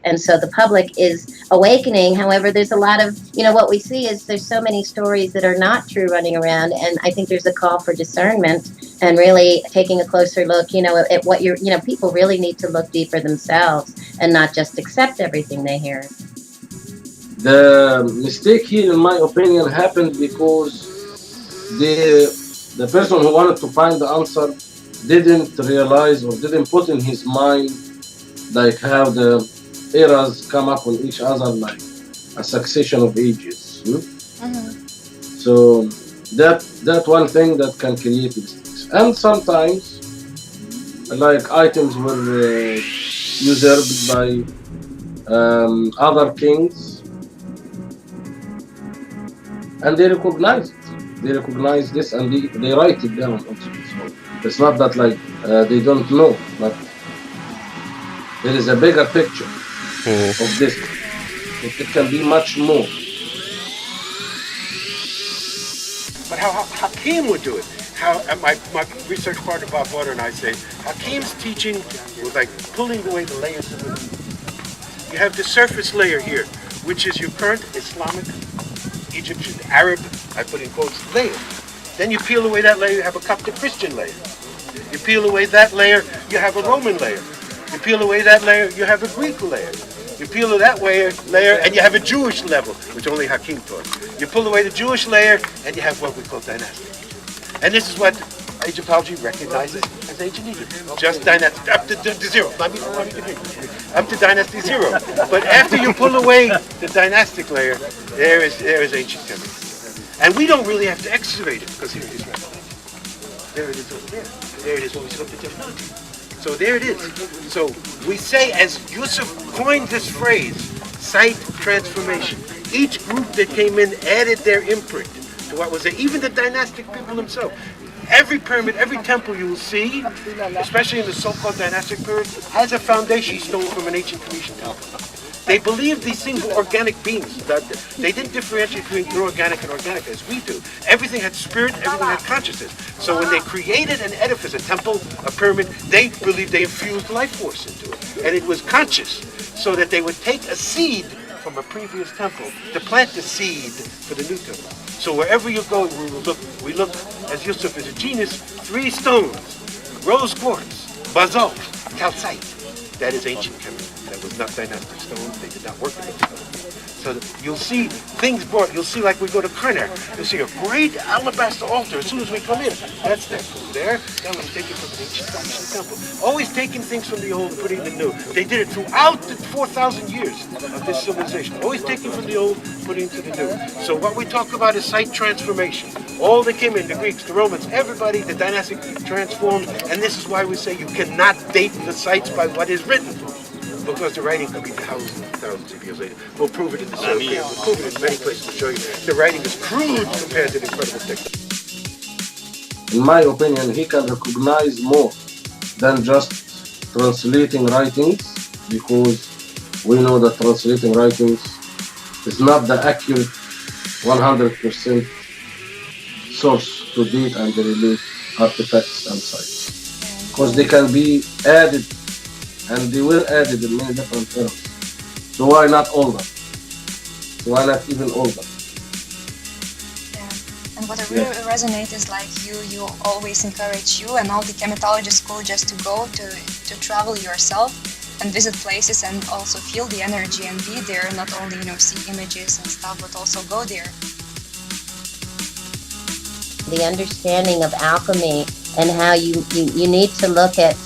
And so the public is awakening. However, there's a lot of, what we see is there's so many stories that are not true running around. And I think there's a call for discernment and really taking a closer look, at what people really need to look deeper themselves and not just accept everything they hear. The mistake here, in my opinion, happened because the person who wanted to find the answer didn't realize or didn't put in his mind like how the eras come up on each other like a succession of ages. So that one thing that can create mistakes. And sometimes like items were usurped by other kings, and they recognize it. They recognize this and they write it down also. So it's not that like they don't know, but there is a bigger picture of this. It can be much more. But how Hakim would do it. How my research partner Bob Water and I say, Hakim's teaching was like pulling away the layers of it. You have the surface layer here, which is your current Islamic, Egyptian, Arab, I put in quotes, layer. Then you peel away that layer, you have a Coptic Christian layer. You peel away that layer, you have a Roman layer. You peel away that layer, you have a Greek layer. You peel that layer, and you have a Jewish level, which only Hakim taught. You pull away the Jewish layer, and you have what we call dynastic. And this is what Egyptology recognizes as ancient Egypt. Just dynastic, up to zero. Let me continue. Up to dynasty zero. But after you pull away the dynastic layer, there is ancient Kemet. And we don't really have to excavate it, because here it is right now. There it is over there. There it is when we sculpt the technology. So there it is. So we say, as Yusuf coined this phrase, site transformation. Each group that came in added their imprint to what was there. Even the dynastic people themselves. Every pyramid, every temple you will see, especially in the so-called dynastic period, has a foundation stone from an ancient Phoenician temple. They believed these things were organic beings. That they didn't differentiate between inorganic and organic as we do. Everything had spirit, everything had consciousness. So when they created an edifice, a temple, a pyramid, they believed they infused life force into it. And it was conscious, so that they would take a seed from a previous temple to plant the seed for the new temple. So wherever you go, we look, as Yusuf is a genius, 3 stones: rose quartz, basalt, calcite. That is ancient Kemet. That was not dynastic stones. They did not work with those stones. So you'll see things brought. You'll see, like we go to Karnak, you'll see a great alabaster altar as soon as we come in. That's that there. That was taken from an ancient temple. Always taking things from the old, putting the new. They did it throughout the 4,000 years of this civilization. Always taking from the old, putting to the new. So what we talk about is site transformation. All that came in, the Greeks, the Romans, everybody, the dynastic transformed. And this is why we say you cannot date the sites by what is written, because the writing could be thousands of years later. We'll prove it in the survey. We'll prove it in many places to show you the writing is crude compared to the incredible text. In my opinion, he can recognize more than just translating writings, because we know that translating writings is not the accurate 100% source to date and relate artifacts and sites, because they can be added, and they were added in many different terms. So why not all them? So why not even all them? And what I really resonate is like you always encourage you and all the chematology school just to go to travel yourself and visit places and also feel the energy and be there, not only see images and stuff, but also go there. The understanding of alchemy and how you need to look at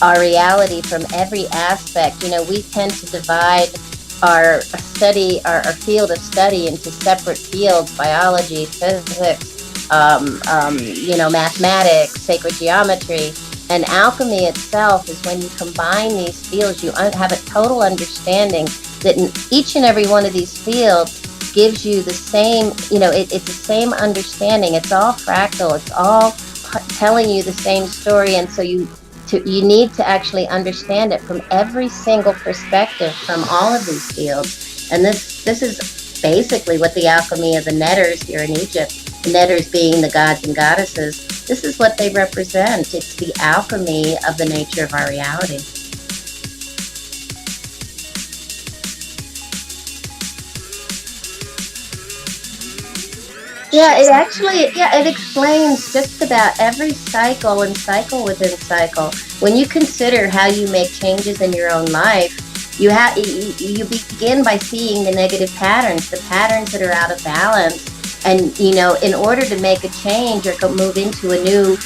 our reality from every aspect. We tend to divide our study, our field of study, into separate fields: biology, physics, mathematics, sacred geometry. And alchemy itself is when you combine these fields, you have a total understanding that in each and every one of these fields gives you the same, it's the same understanding. It's all fractal. It's all telling you the same story. And so you need to actually understand it from every single perspective from all of these fields. And this is basically what the alchemy of the netters here in Egypt, the netters being the gods and goddesses, this is what they represent. It's the alchemy of the nature of our reality. Yeah, it shifts in actually, yeah, it explains just about every cycle and cycle within cycle. When you consider how you make changes in your own life, you begin by seeing the negative patterns, the patterns that are out of balance. And, in order to make a change or move into a new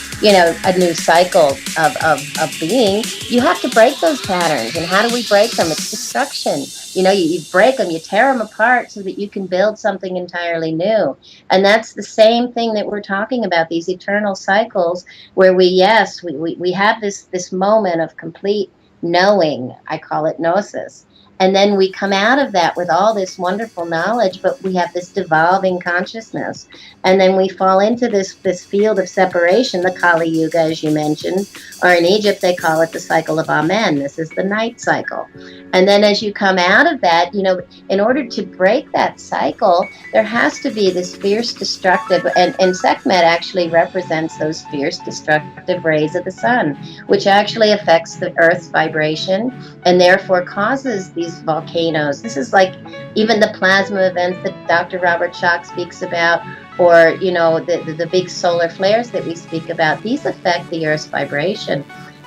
cycle of being, you have to break those patterns. And how do we break them? It's destruction. You break them, you tear them apart so that you can build something entirely new. And that's the same thing that we're talking about, these eternal cycles where we have this moment of complete knowing. I call it gnosis. And then we come out of that with all this wonderful knowledge, but we have this devolving consciousness. And then we fall into this field of separation, the Kali Yuga, as you mentioned, or in Egypt, they call it the cycle of Amen. This is the night cycle. And then as you come out of that, in order to break that cycle, there has to be this fierce destructive, and Sekhmet actually represents those fierce destructive rays of the sun, which actually affects the Earth's vibration and therefore causes these volcanoes. This is like even the plasma events that Dr. Robert Schoch speaks about, or the big solar flares that we speak about. These affect the Earth's vibration.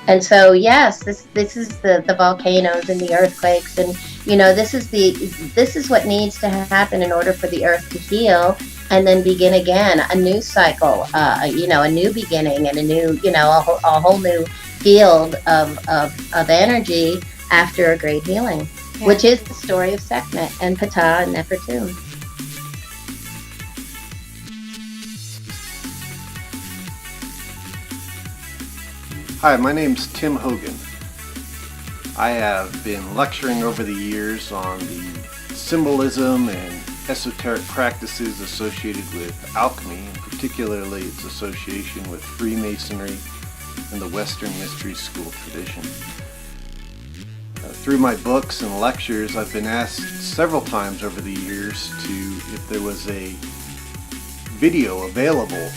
And so, yes, this is the volcanoes and the earthquakes, and this is what needs to happen in order for the Earth to heal and then begin again a new cycle, a new beginning and a whole new field of energy after a great healing, which is the story of Sekhmet and Ptah and Nefertum. Hi, my name's Tim Hogan. I have been lecturing over the years on the symbolism and esoteric practices associated with alchemy, and particularly its association with Freemasonry and the Western Mystery School tradition. Through my books and lectures, I've been asked several times over the years if there was a video available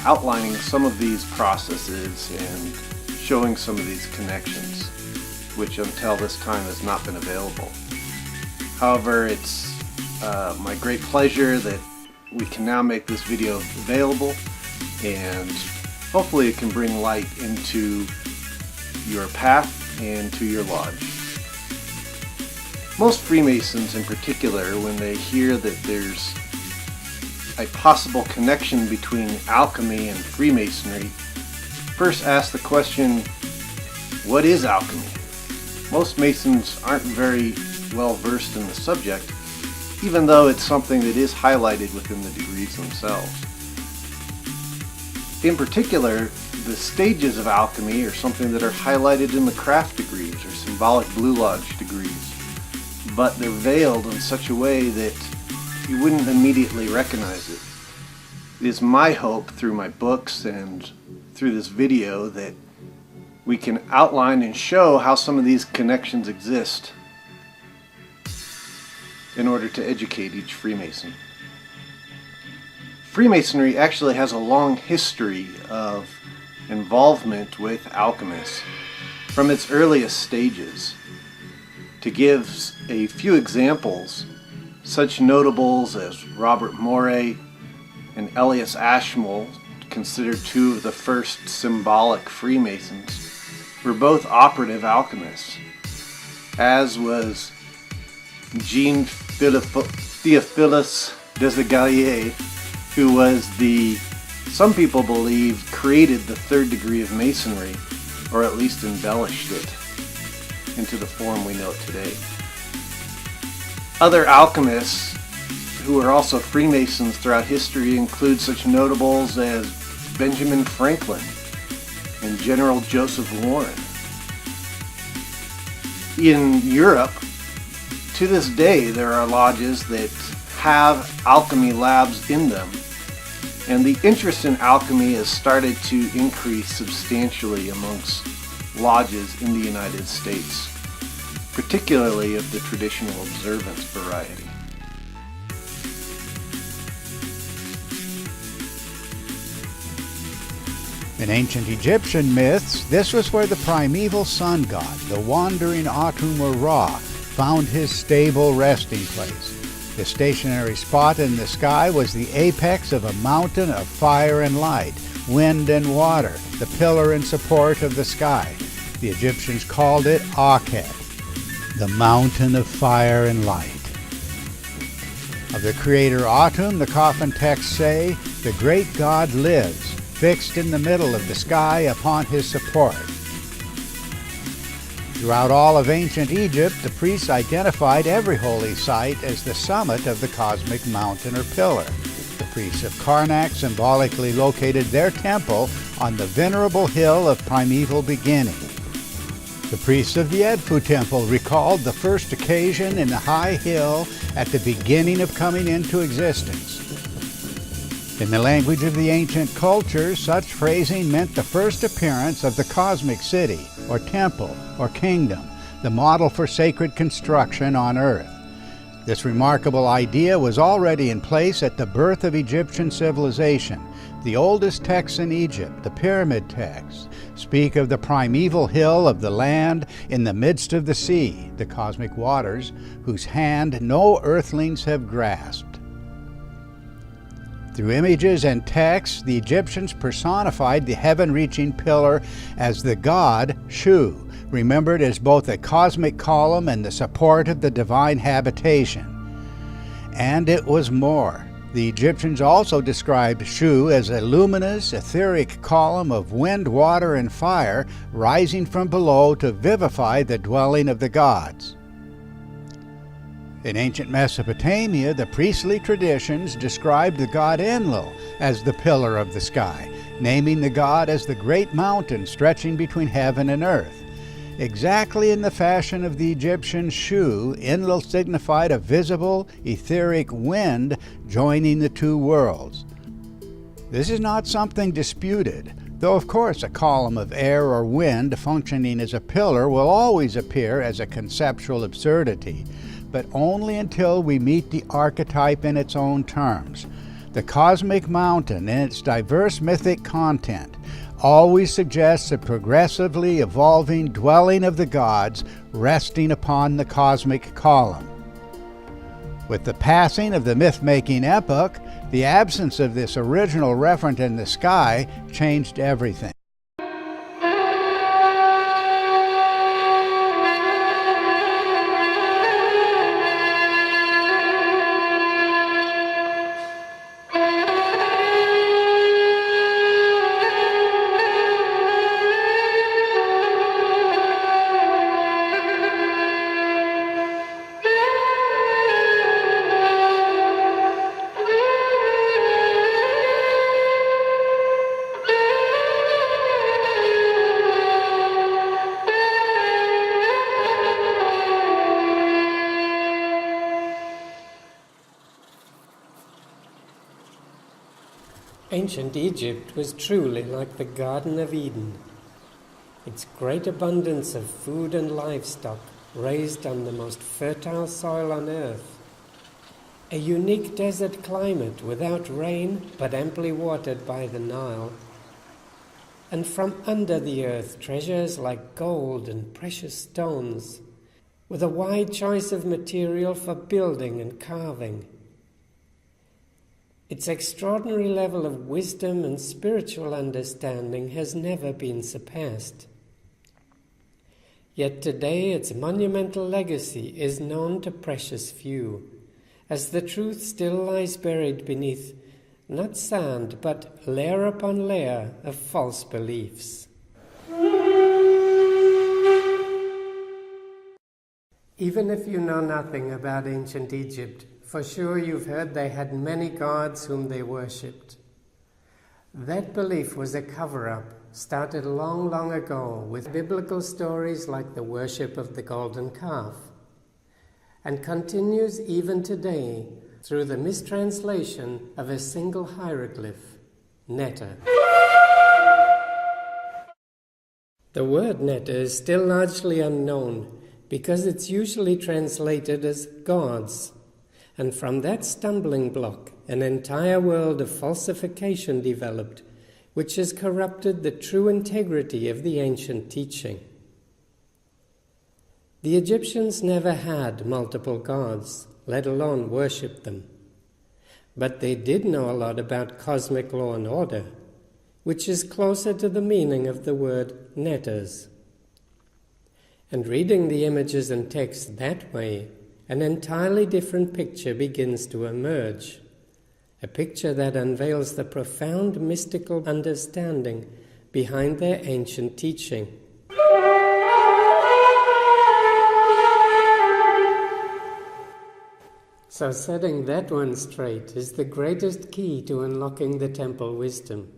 outlining some of these processes and showing some of these connections, which until this time has not been available. However, it's my great pleasure that we can now make this video available, and hopefully it can bring light into your path and to your lodge. Most Freemasons in particular, when they hear that there's a possible connection between alchemy and Freemasonry, first ask the question, what is alchemy? Most Masons aren't very well versed in the subject, even though it's something that is highlighted within the degrees themselves. In particular, the stages of alchemy are something that are highlighted in the craft degrees or symbolic Blue Lodge degrees, but they're veiled in such a way that you wouldn't immediately recognize it. It is my hope through my books and through this video that we can outline and show how some of these connections exist in order to educate each Freemason. Freemasonry actually has a long history of involvement with alchemists from its earliest stages. To give a few examples, such notables as Robert Moray and Elias Ashmole, considered two of the first symbolic Freemasons, were both operative alchemists, as was Jean Theophilus Desaguliers, who was some people believe, created the third degree of Masonry, or at least embellished it into the form we know it today. Other alchemists who are also Freemasons throughout history include such notables as Benjamin Franklin and General Joseph Warren. In Europe, to this day, there are lodges that have alchemy labs in them, and the interest in alchemy has started to increase substantially amongst lodges in the United States, particularly of the traditional observance variety. In ancient Egyptian myths, this was where the primeval sun god, the wandering Atum or Ra, found his stable resting place. The stationary spot in the sky was the apex of a mountain of fire and light, wind and water, the pillar and support of the sky. The Egyptians called it Akhet, the mountain of fire and light. Of the creator Atum, the coffin texts say, the great God lives, fixed in the middle of the sky upon his support. Throughout all of ancient Egypt, the priests identified every holy site as the summit of the cosmic mountain or pillar. The priests of Karnak symbolically located their temple on the venerable hill of primeval beginning. The priests of the Edfu temple recalled the first occasion in the high hill at the beginning of coming into existence. In the language of the ancient culture, such phrasing meant the first appearance of the cosmic city, or temple, or kingdom, the model for sacred construction on earth. This remarkable idea was already in place at the birth of Egyptian civilization. The oldest texts in Egypt, the Pyramid texts, speak of the primeval hill of the land in the midst of the sea, the cosmic waters, whose hand no earthlings have grasped. Through images and texts, the Egyptians personified the heaven-reaching pillar as the god Shu, remembered as both a cosmic column and the support of the divine habitation. And it was more. The Egyptians also described Shu as a luminous, etheric column of wind, water, and fire rising from below to vivify the dwelling of the gods. In ancient Mesopotamia, the priestly traditions described the god Enlil as the pillar of the sky, naming the god as the great mountain stretching between heaven and earth. Exactly in the fashion of the Egyptian Shu, Enlil signified a visible, etheric wind joining the two worlds. This is not something disputed, though of course a column of air or wind functioning as a pillar will always appear as a conceptual absurdity, but only until we meet the archetype in its own terms. The cosmic mountain, in its diverse mythic content, always suggests a progressively evolving dwelling of the gods resting upon the cosmic column. With the passing of the myth-making epoch, the absence of this original referent in the sky changed everything. Ancient Egypt was truly like the Garden of Eden. Its great abundance of food and livestock raised on the most fertile soil on earth. A unique desert climate without rain but amply watered by the Nile. And from under the earth treasures like gold and precious stones, with a wide choice of material for building and carving. Its extraordinary level of wisdom and spiritual understanding has never been surpassed. Yet today its monumental legacy is known to precious few, as the truth still lies buried beneath not sand, but layer upon layer of false beliefs. Even if you know nothing about ancient Egypt, for sure you've heard they had many gods whom they worshipped. That belief was a cover-up, started long, long ago with biblical stories like the worship of the golden calf, and continues even today through the mistranslation of a single hieroglyph, Netta. The word Netta is still largely unknown because it's usually translated as gods. And from that stumbling block, an entire world of falsification developed, which has corrupted the true integrity of the ancient teaching. The Egyptians never had multiple gods, let alone worship them. But they did know a lot about cosmic law and order, which is closer to the meaning of the word netters. And reading the images and text that way, an entirely different picture begins to emerge, a picture that unveils the profound mystical understanding behind their ancient teaching. So setting that one straight is the greatest key to unlocking the temple wisdom.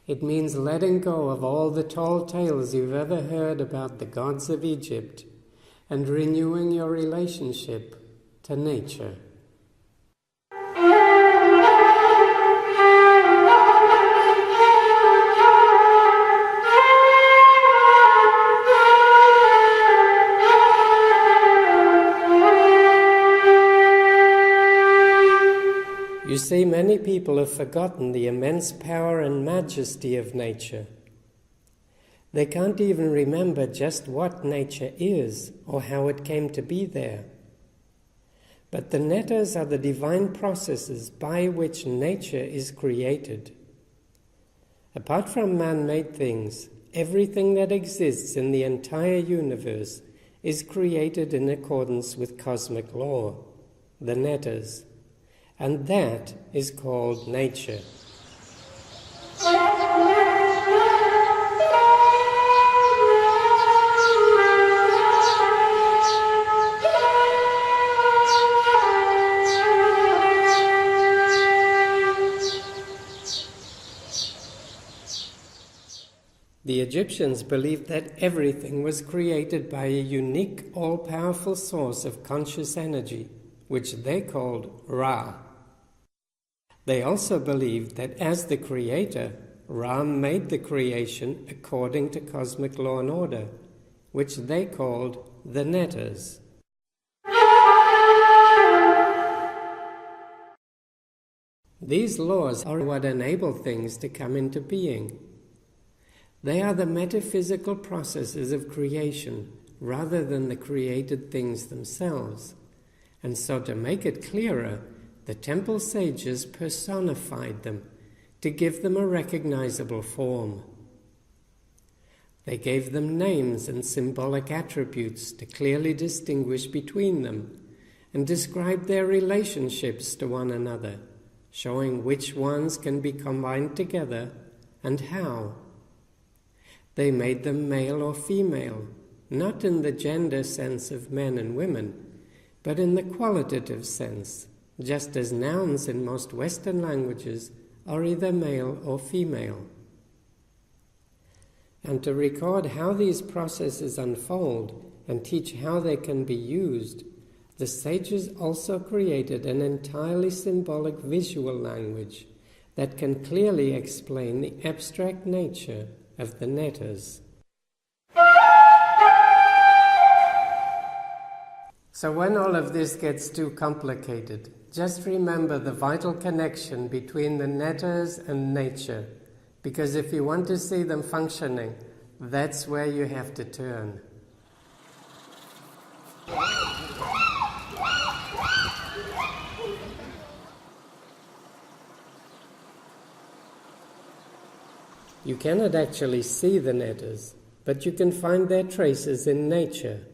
It means letting go of all the tall tales you've ever heard about the gods of Egypt and renewing your relationship to nature. You see, many people have forgotten the immense power and majesty of nature. They can't even remember just what nature is or how it came to be there. But the netters are the divine processes by which nature is created. Apart from man-made things, everything that exists in the entire universe is created in accordance with cosmic law, the netters. And that is called nature. The Egyptians believed that everything was created by a unique, all-powerful source of conscious energy, which they called Ra. They also believed that as the creator, Ra made the creation according to cosmic law and order, which they called the netters. These laws are what enable things to come into being. They are the metaphysical processes of creation rather than the created things themselves. And so to make it clearer, the temple sages personified them to give them a recognizable form. They gave them names and symbolic attributes to clearly distinguish between them and describe their relationships to one another, showing which ones can be combined together and how. They made them male or female, not in the gender sense of men and women, but in the qualitative sense, just as nouns in most Western languages are either male or female. And to record how these processes unfold and teach how they can be used, the sages also created an entirely symbolic visual language that can clearly explain the abstract nature of the netters. So when all of this gets too complicated, just remember the vital connection between the netters and nature, because if you want to see them functioning, that's where you have to turn. You cannot actually see the netters, but you can find their traces in nature,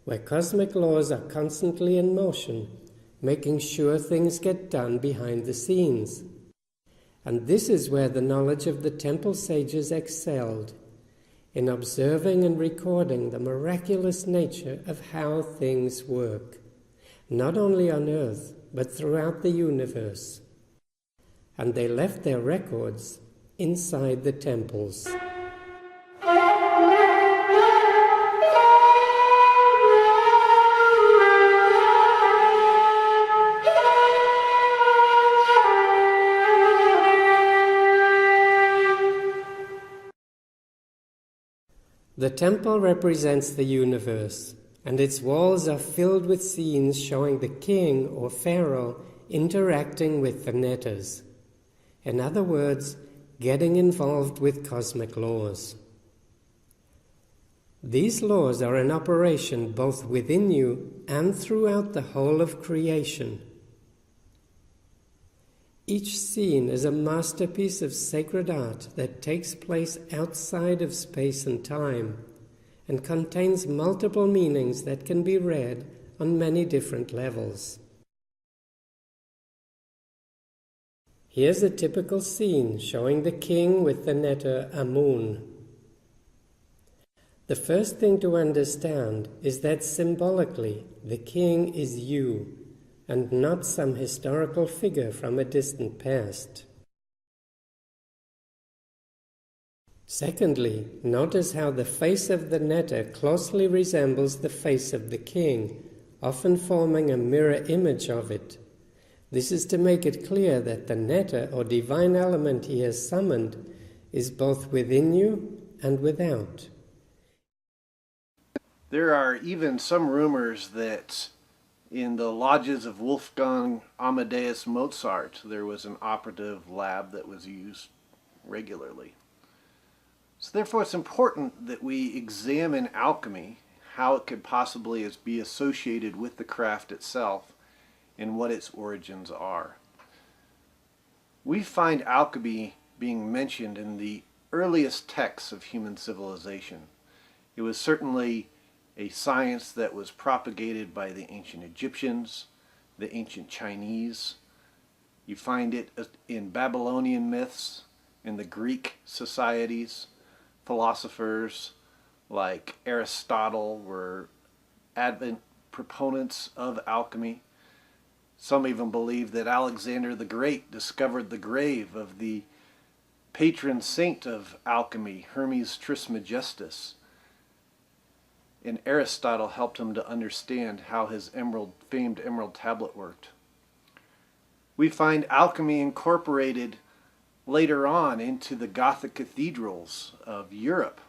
where cosmic laws are constantly in motion, making sure things get done behind the scenes. And this is where the knowledge of the temple sages excelled, in observing and recording the miraculous nature of how things work, not only on earth, but throughout the universe. And they left their records inside the temples. The temple represents the universe, and its walls are filled with scenes showing the king or pharaoh interacting with the netters. In other words, getting involved with cosmic laws. These laws are in operation both within you and throughout the whole of creation. Each scene is a masterpiece of sacred art that takes place outside of space and time and contains multiple meanings that can be read on many different levels. Here's a typical scene showing the king with the netter Amun. The first thing to understand is that symbolically the king is you and not some historical figure from a distant past. Secondly, notice how the face of the netter closely resembles the face of the king, often forming a mirror image of it. This is to make it clear that the netter or divine element he has summoned is both within you and without. There are even some rumors that in the lodges of Wolfgang Amadeus Mozart, there was an operative lab that was used regularly. So therefore it's important that we examine alchemy, how it could possibly be associated with the craft itself, and what its origins are. We find alchemy being mentioned in the earliest texts of human civilization. It was certainly a science that was propagated by the ancient Egyptians, the ancient Chinese. You find it in Babylonian myths, in the Greek societies. Philosophers like Aristotle were advent proponents of alchemy. Some even believe that Alexander the Great discovered the grave of the patron saint of alchemy, Hermes Trismegistus. And Aristotle helped him to understand how his famed emerald tablet worked. We find alchemy incorporated later on into the Gothic cathedrals of Europe.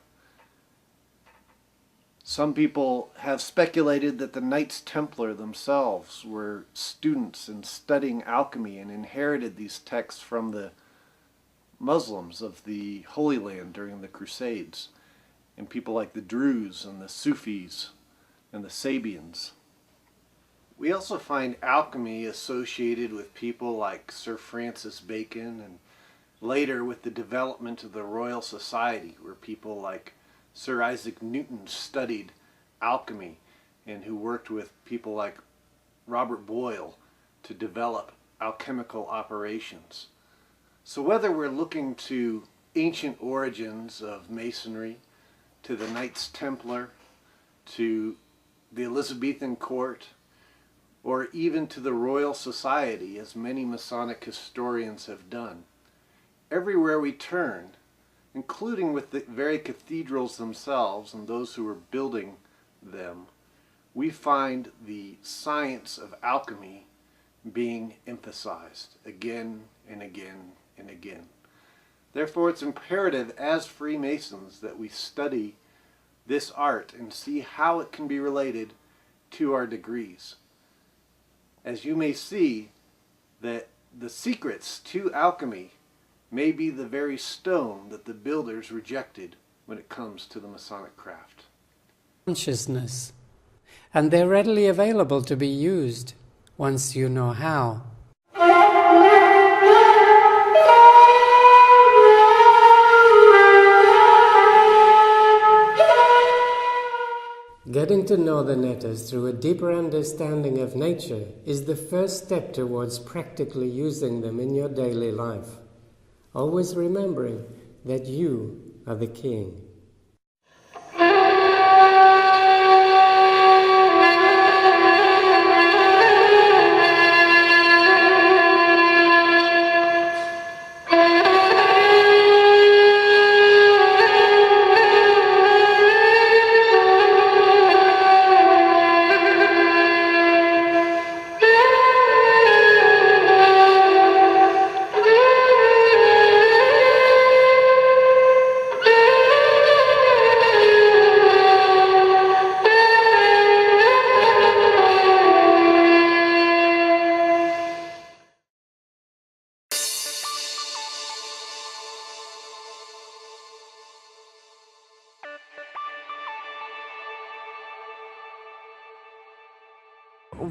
Some people have speculated that the Knights Templar themselves were students in studying alchemy and inherited these texts from the Muslims of the Holy Land during the Crusades, and people like the Druze and the Sufis and the Sabians. We also find alchemy associated with people like Sir Francis Bacon, and later with the development of the Royal Society, where people like Sir Isaac Newton studied alchemy and who worked with people like Robert Boyle to develop alchemical operations. So whether we're looking to ancient origins of Masonry, to the Knights Templar, to the Elizabethan court, or even to the Royal Society, as many Masonic historians have done, everywhere we turn, including with the very cathedrals themselves and those who were building them, we find the science of alchemy being emphasized again and again and again. Therefore, it's imperative as Freemasons that we study this art and see how it can be related to our degrees. As you may see, that the secrets to alchemy may be the very stone that the builders rejected when it comes to the Masonic craft. Consciousness, and they're readily available to be used once you know how. Getting to know the netters through a deeper understanding of nature is the first step towards practically using them in your daily life, always remembering that you are the king.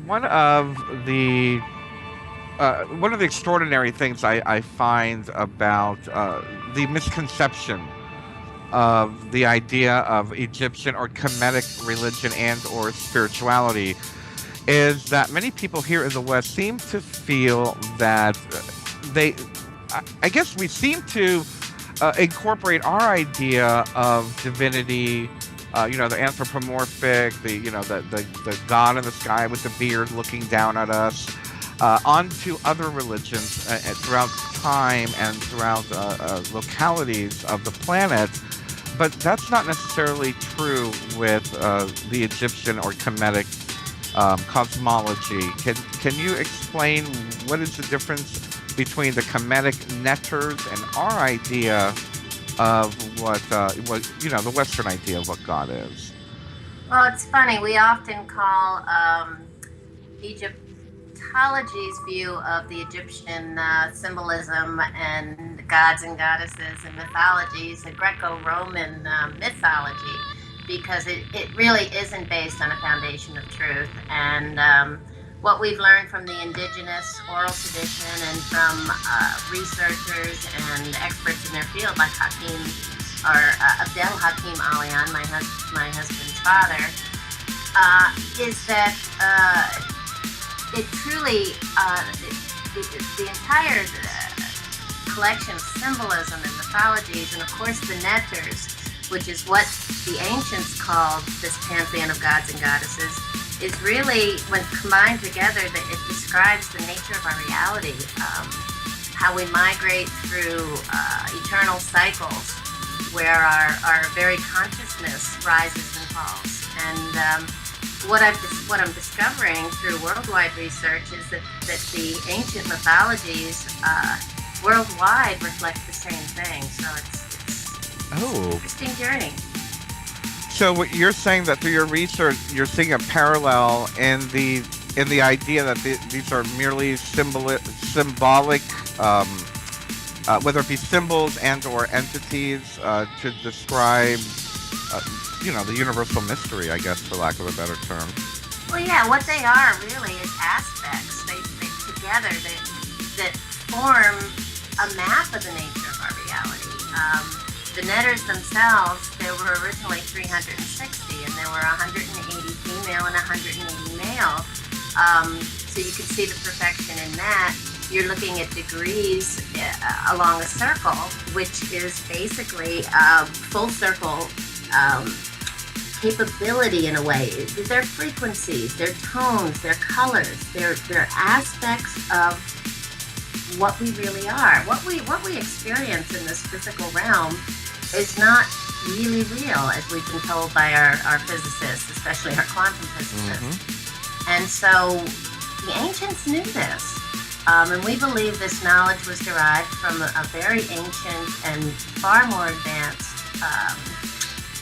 one of the extraordinary things I find about the misconception of the idea of Egyptian or Kemetic religion and or spirituality is that many people here in the West seem to feel that I guess we seem to incorporate our idea of divinity, the anthropomorphic, the God in the sky with the beard looking down at us, onto other religions throughout time and throughout localities of the planet. But that's not necessarily true with the Egyptian or Kemetic cosmology. Can you explain what is the difference between the Kemetic netters and our idea of what the Western idea of what God is? Well, it's funny. We often call Egyptology's view of the Egyptian symbolism and gods and goddesses and mythologies a Greco-Roman mythology, because it really isn't based on a foundation of truth. And what we've learned from the indigenous oral tradition and from researchers and experts in their field like Hakim or Abdel Hakim Alian, my husband's father, is that it truly, the entire collection of symbolism and mythologies, and of course the netters, which is what the ancients called this pantheon of gods and goddesses, is really, when combined together, that it describes the nature of our reality, how we migrate through eternal cycles where our very consciousness rises and falls. And what I'm discovering through worldwide research is that the ancient mythologies worldwide reflect the same thing. So it's an interesting journey. So what you're saying, that through your research, you're seeing a parallel in the idea that these are merely symbolic, whether it be symbols and or entities to describe, the universal mystery, I guess, for lack of a better term. Well, yeah, what they are really is aspects. They together that form a map of the nature of our reality. The netters themselves, there were originally 360, and there were 180 female and 180 male. So you can see the perfection in that. You're looking at degrees along a circle, which is basically full circle capability in a way. Their frequencies, their tones, their colors, their aspects of what we really are. What we experience in this physical realm is not really real, as we've been told by our physicists, especially our quantum physicists. Mm-hmm. And so the ancients knew this. And we believe this knowledge was derived from a very ancient and far more advanced,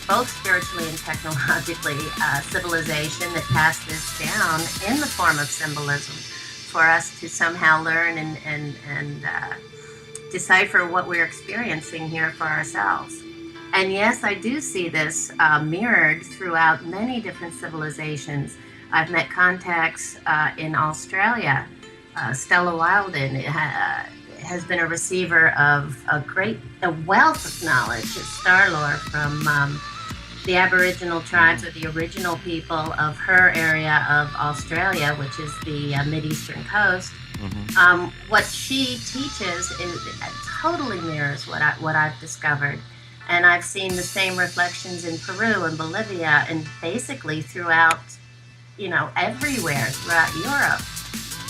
both spiritually and technologically, civilization that passed this down in the form of symbolism for us to somehow learn and decipher what we're experiencing here for ourselves. And yes, I do see this mirrored throughout many different civilizations. I've met contacts in Australia. Stella Wilden has been a receiver of a wealth of knowledge, star lore from the Aboriginal tribes, or the original people of her area of Australia, which is the mid-eastern coast. Mm-hmm. What she teaches totally mirrors what I've discovered. And I've seen the same reflections in Peru and Bolivia and basically throughout, everywhere throughout Europe,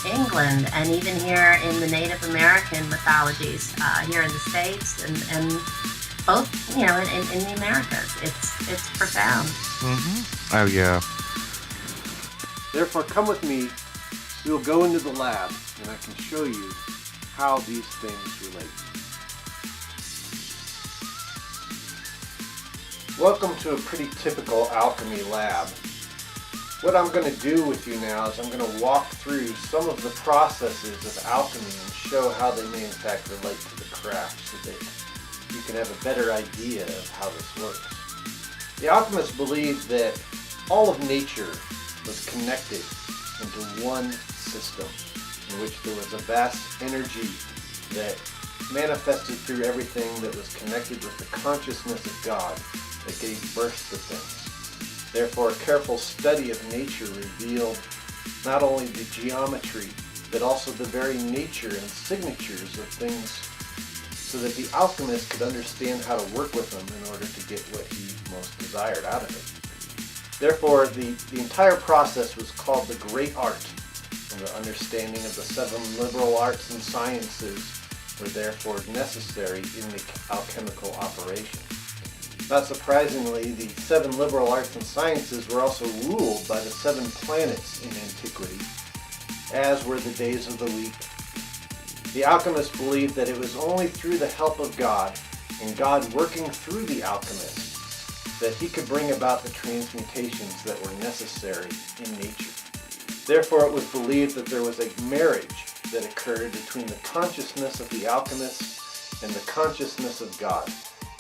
England, and even here in the Native American mythologies, here in the States and both, in the Americas. It's profound. Mm-hmm. Oh, yeah. Therefore, come with me. We will go into the lab, and I can show you how these things relate. Welcome to a pretty typical alchemy lab. What I'm going to do with you now is I'm going to walk through some of the processes of alchemy and show how they may in fact relate to the craft, so that you can have a better idea of how this works. The alchemists believed that all of nature was connected into one system in which there was a vast energy that manifested through everything that was connected with the consciousness of God that gave birth to things. Therefore, a careful study of nature revealed not only the geometry, but also the very nature and signatures of things so that the alchemist could understand how to work with them in order to get what he most desired out of it. Therefore, the entire process was called the Great Art, and the understanding of the 7 liberal arts and sciences were therefore necessary in the alchemical operation. Not surprisingly, the 7 liberal arts and sciences were also ruled by the 7 planets in antiquity, as were the days of the week. The alchemists believed that it was only through the help of God, and God working through the alchemist, that he could bring about the transmutations that were necessary in nature. Therefore, it was believed that there was a marriage that occurred between the consciousness of the alchemist and the consciousness of God.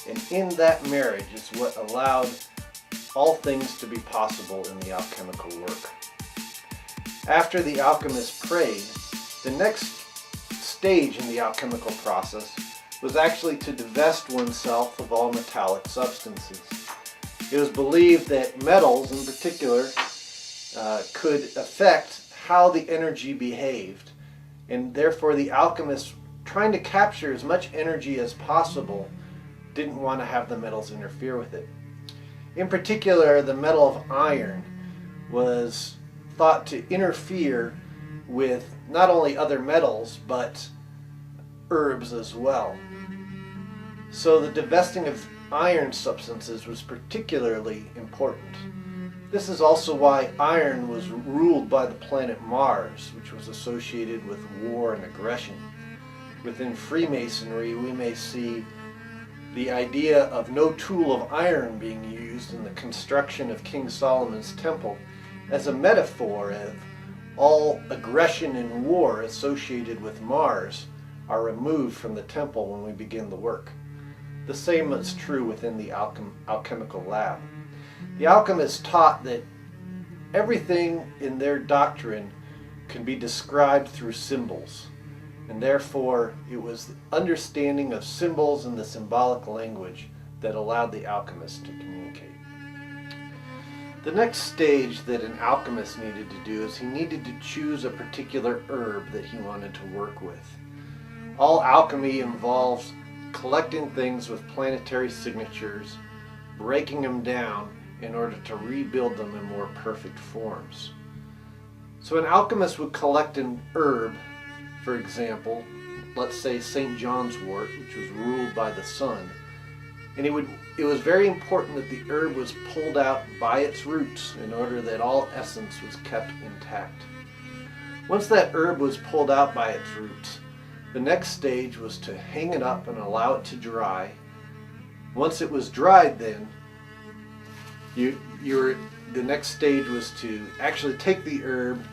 And in that marriage is what allowed all things to be possible in the alchemical work. After the alchemist prayed, the next stage in the alchemical process was actually to divest oneself of all metallic substances. It was believed that metals in particular could affect how the energy behaved, and therefore the alchemists, trying to capture as much energy as possible, didn't want to have the metals interfere with it. In particular, the metal of iron was thought to interfere with not only other metals, but herbs as well. So the divesting of iron substances was particularly important. This is also why iron was ruled by the planet Mars, which was associated with war and aggression. Within Freemasonry, we may see the idea of no tool of iron being used in the construction of King Solomon's temple as a metaphor of all aggression and war associated with Mars are removed from the temple when we begin the work. The same is true within the alchemical lab. The alchemists taught that everything in their doctrine can be described through symbols, and therefore it was the understanding of symbols and the symbolic language that allowed the alchemists to communicate. The next stage that an alchemist needed to do is he needed to choose a particular herb that he wanted to work with. All alchemy involves collecting things with planetary signatures, breaking them down in order to rebuild them in more perfect forms. So an alchemist would collect an herb, for example, let's say St. John's wort, which was ruled by the sun, and it was very important that the herb was pulled out by its roots in order that all essence was kept intact. Once that herb was pulled out by its roots, the next stage was to hang it up and allow it to dry. Once it was dried, then the next stage was to actually take the herb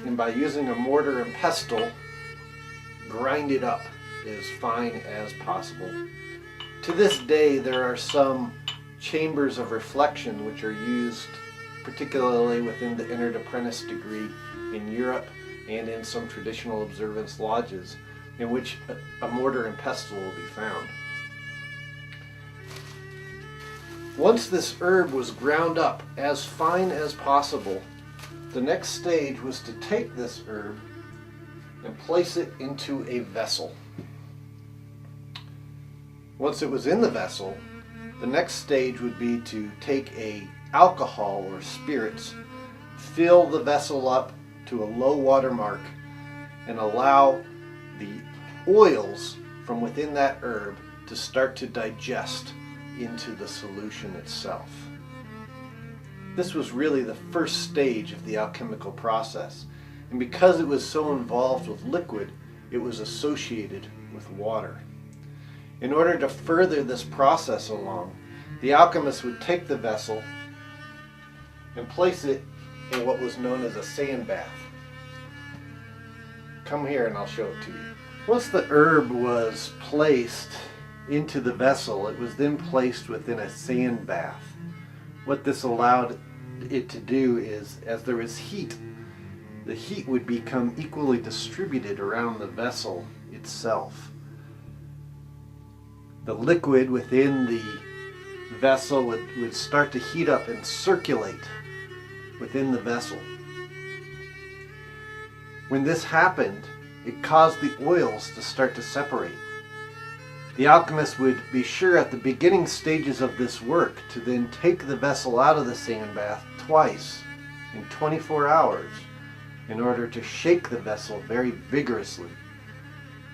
and, by using a mortar and pestle, grind it up as fine as possible. To this day, there are some chambers of reflection which are used particularly within the entered apprentice degree in Europe and in some traditional observance lodges, in which a mortar and pestle will be found. Once this herb was ground up as fine as possible, the next stage was to take this herb and place it into a vessel. Once it was in the vessel, the next stage would be to take a alcohol or spirits, fill the vessel up to a low water mark, and allow the oils from within that herb to start to digest into the solution itself. This was really the first stage of the alchemical process, and because it was so involved with liquid, it was associated with water. In order to further this process along, the alchemist would take the vessel and place it in what was known as a sand bath. Come here and I'll show it to you. Once the herb was placed into the vessel, it was then placed within a sand bath. What this allowed it to do is, as there was heat the heat would become equally distributed around the vessel itself. The liquid within the vessel would start to heat up and circulate within the vessel. When this happened, it caused the oils to start to separate. The alchemist would be sure at the beginning stages of this work to then take the vessel out of the sand bath twice in 24 hours in order to shake the vessel very vigorously.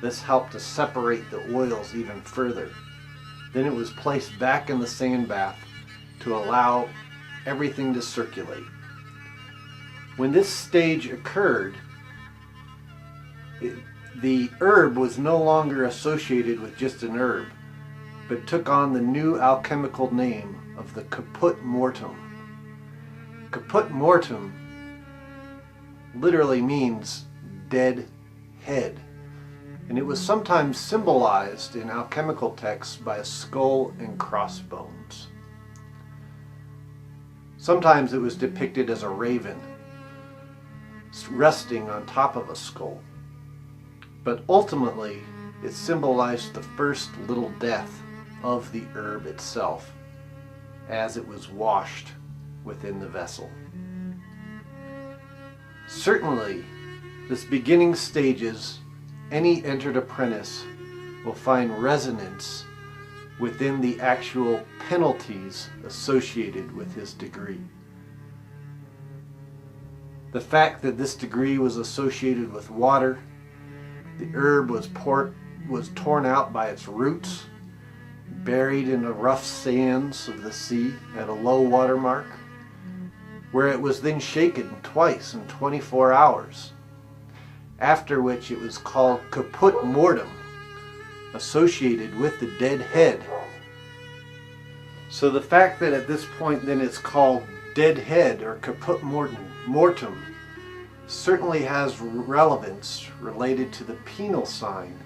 This helped to separate the oils even further. Then it was placed back in the sand bath to allow everything to circulate. When this stage occurred, the herb was no longer associated with just an herb, but took on the new alchemical name of the caput mortuum. Caput mortuum literally means dead head, and it was sometimes symbolized in alchemical texts by a skull and crossbones. Sometimes it was depicted as a raven resting on top of a skull. But ultimately, it symbolized the first little death of the herb itself as it was washed within the vessel. Certainly, this beginning stages, any entered apprentice will find resonance within the actual penalties associated with his degree. The fact that this degree was associated with water, the herb was torn out by its roots, buried in the rough sands of the sea at a low water mark, where it was then shaken twice in 24 hours, after which it was called caput mortuum, associated with the dead head. So the fact that at this point then it's called dead head or caput mortuum certainly has relevance related to the penal sign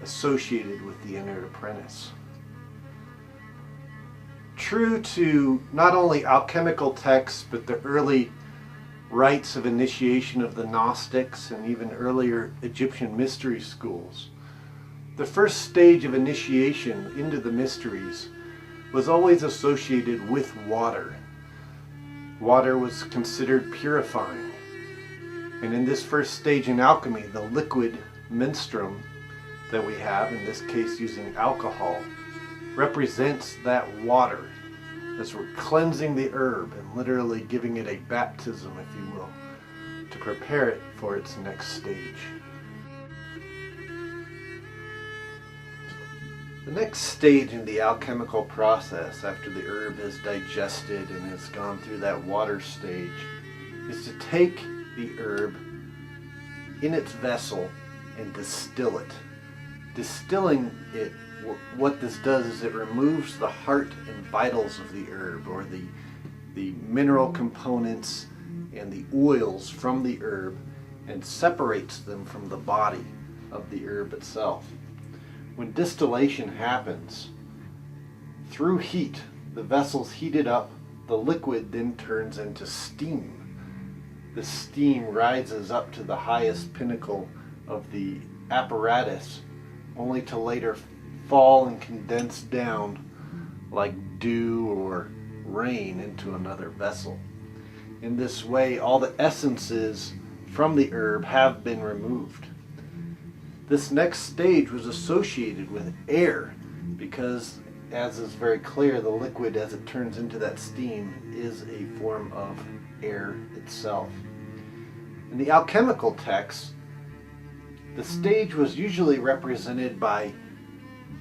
associated with the entered apprentice. True to not only alchemical texts, but the early rites of initiation of the Gnostics and even earlier Egyptian mystery schools, the first stage of initiation into the mysteries was always associated with water. Water was considered purifying. And in this first stage in alchemy, the liquid menstruum that we have, in this case using alcohol, represents that water as we're cleansing the herb and literally giving it a baptism, if you will, to prepare it for its next stage. The next stage in the alchemical process after the herb is digested and has gone through that water stage is to take the herb in its vessel and distill it. Distilling it, what this does is it removes the heart and vitals of the herb, or the mineral components and the oils from the herb, and separates them from the body of the herb itself. When distillation happens, through heat, the vessel's heated up, the liquid then turns into steam. The steam rises up to the highest pinnacle of the apparatus, only to later fall and condense down like dew or rain into another vessel. In this way, all the essences from the herb have been removed. This next stage was associated with air because, as is very clear, the liquid as it turns into that steam is a form of air itself. In the alchemical texts, the stage was usually represented by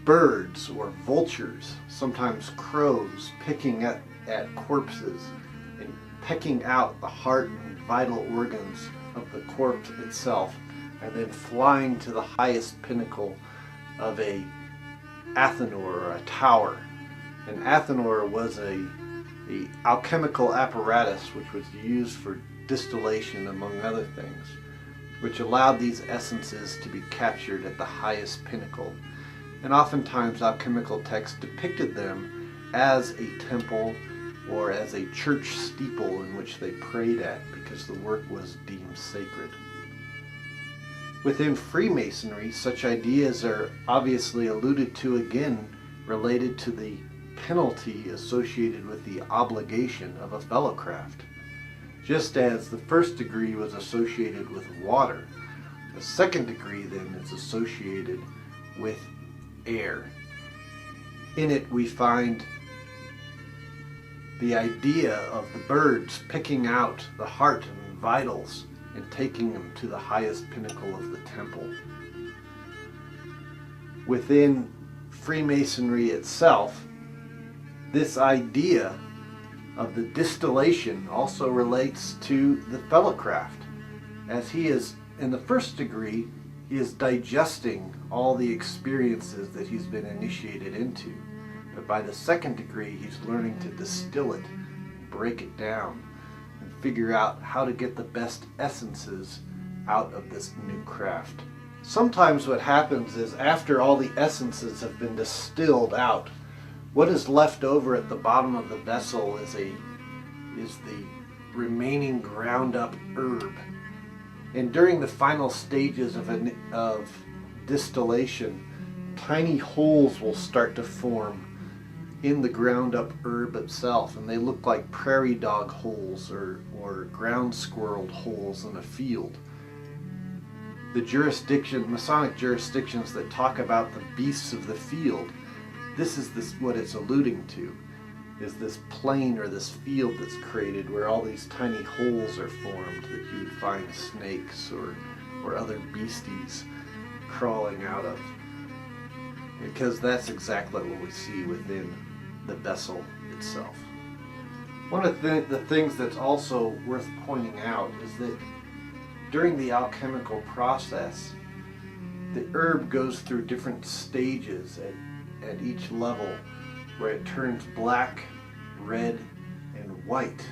birds or vultures, sometimes crows, picking at corpses and pecking out the heart and vital organs of the corpse itself, and then flying to the highest pinnacle of a athanor or a tower. An athanor was a alchemical apparatus which was used for distillation, among other things, which allowed these essences to be captured at the highest pinnacle. And oftentimes alchemical texts depicted them as a temple or as a church steeple in which they prayed at because the work was deemed sacred. Within Freemasonry, such ideas are obviously alluded to again related to the penalty associated with the obligation of a fellowcraft. Just as the first degree was associated with water, the second degree then is associated with air. In it we find the idea of the birds picking out the heart and vitals and taking them to the highest pinnacle of the temple. Within Freemasonry itself, this idea of the distillation also relates to the fellowcraft, as he is, in the first degree, he is digesting all the experiences that he's been initiated into. But by the second degree, he's learning to distill it, break it down, and figure out how to get the best essences out of this new craft. Sometimes what happens is after all the essences have been distilled out, what is left over at the bottom of the vessel is the remaining ground up herb. And during the final stages of distillation, tiny holes will start to form in the ground up herb itself, and they look like prairie dog holes or ground squirrel holes in a field. The Masonic jurisdictions that talk about the beasts of the field, this is what it's alluding to, is this plain or this field that's created where all these tiny holes are formed that you would find snakes or other beasties crawling out of. Because that's exactly what we see within the vessel itself. One of the things that's also worth pointing out is that during the alchemical process, the herb goes through different stages at each level, where it turns black, red, and white.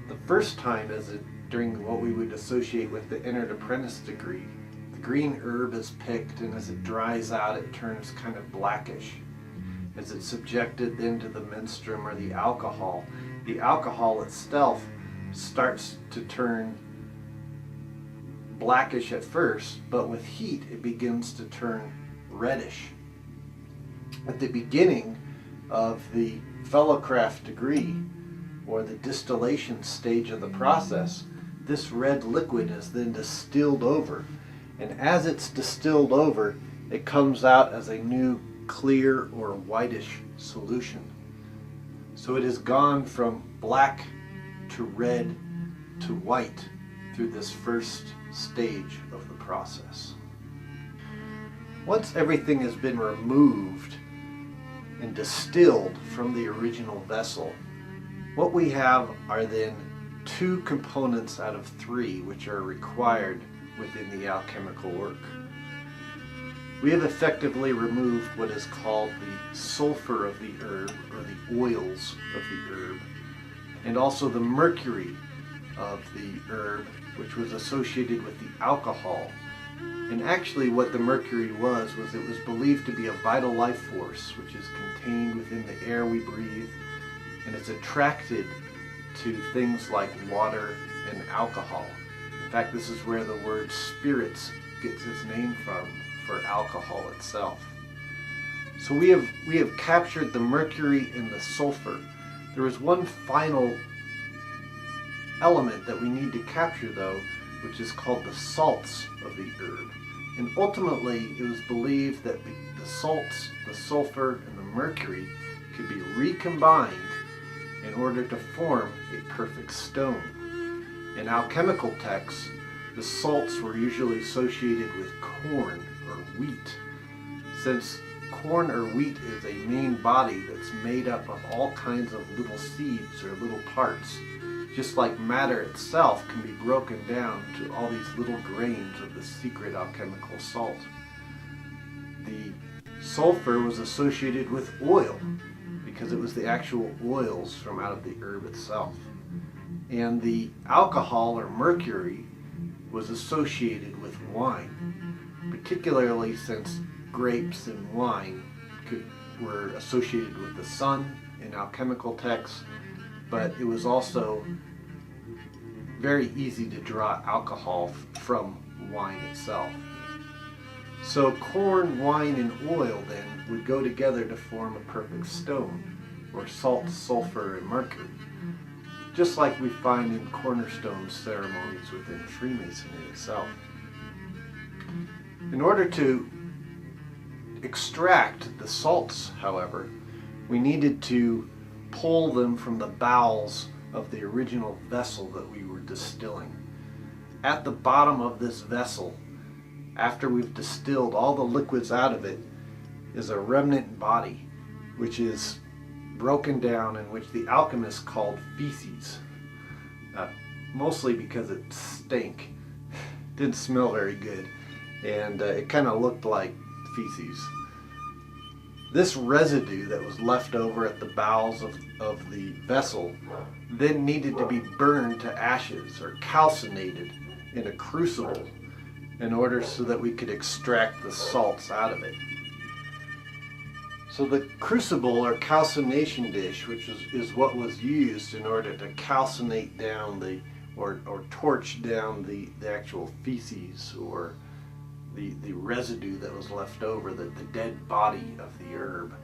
The first time is during what we would associate with the entered apprentice degree. The green herb is picked, and as it dries out, it turns kind of blackish. As it's subjected then to the menstruum or the alcohol itself starts to turn blackish at first, but with heat it begins to turn reddish. At the beginning of the fellowcraft degree, or the distillation stage of the process, this red liquid is then distilled over, and as it's distilled over, it comes out as a new clear or whitish solution. So it has gone from black to red to white through this first stage of the process. Once everything has been removed and distilled from the original vessel, what we have are then two components out of three which are required within the alchemical work. We have effectively removed what is called the sulfur of the herb, or the oils of the herb, and also the mercury of the herb, which was associated with the alcohol. And actually what the mercury was it was believed to be a vital life force which is contained within the air we breathe, and it's attracted to things like water and alcohol. In fact, this is where the word spirits gets its name from, for alcohol itself. So we have captured the mercury and the sulfur. There is one final element that we need to capture though, which is called the salts of the herb. And ultimately it was believed that the salts, the sulfur, and the mercury could be recombined in order to form a perfect stone. In alchemical texts, the salts were usually associated with corn or wheat. Since corn or wheat is a main body that's made up of all kinds of little seeds or little parts, just like matter itself can be broken down to all these little grains of the secret alchemical salt. The sulfur was associated with oil because it was the actual oils from out of the herb itself. And the alcohol or mercury was associated with wine, particularly since grapes and wine were associated with the sun in alchemical texts, but it was also very easy to draw alcohol from wine itself. So corn, wine, and oil then would go together to form a perfect stone, or salt, sulfur, and mercury, just like we find in cornerstone ceremonies within Freemasonry itself. In order to extract the salts, however, we needed to pull them from the bowels of the original vessel that we were distilling. At the bottom of this vessel, after we've distilled all the liquids out of it, is a remnant body, which is broken down and which the alchemists called feces, mostly because it stank. Didn't smell very good, and it kind of looked like feces. This residue that was left over at the bowels of the vessel then needed to be burned to ashes or calcinated in a crucible in order so that we could extract the salts out of it. So the crucible or calcination dish, which is what was used in order to calcinate down or torch down the actual feces or the residue that was left over, the dead body of the herb.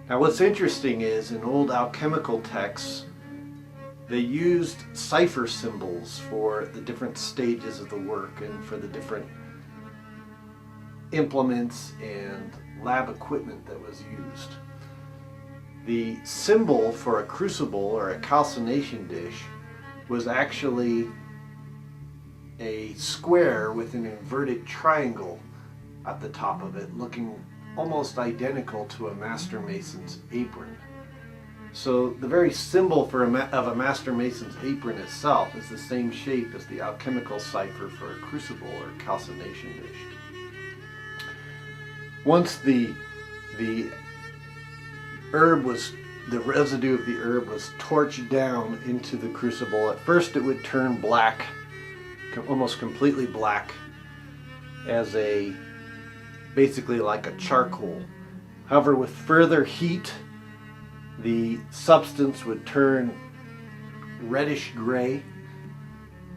Now what's interesting is in old alchemical texts, they used cipher symbols for the different stages of the work and for the different implements and lab equipment that was used. The symbol for a crucible or a calcination dish was actually a square with an inverted triangle at the top of it, looking almost identical to a master mason's apron. So the very symbol of a master mason's apron itself is the same shape as the alchemical cipher for a crucible or calcination dish. Once the residue of the herb was torched down into the crucible, at first it would turn black, almost completely black, as basically like a charcoal. However, with further heat, the substance would turn reddish gray,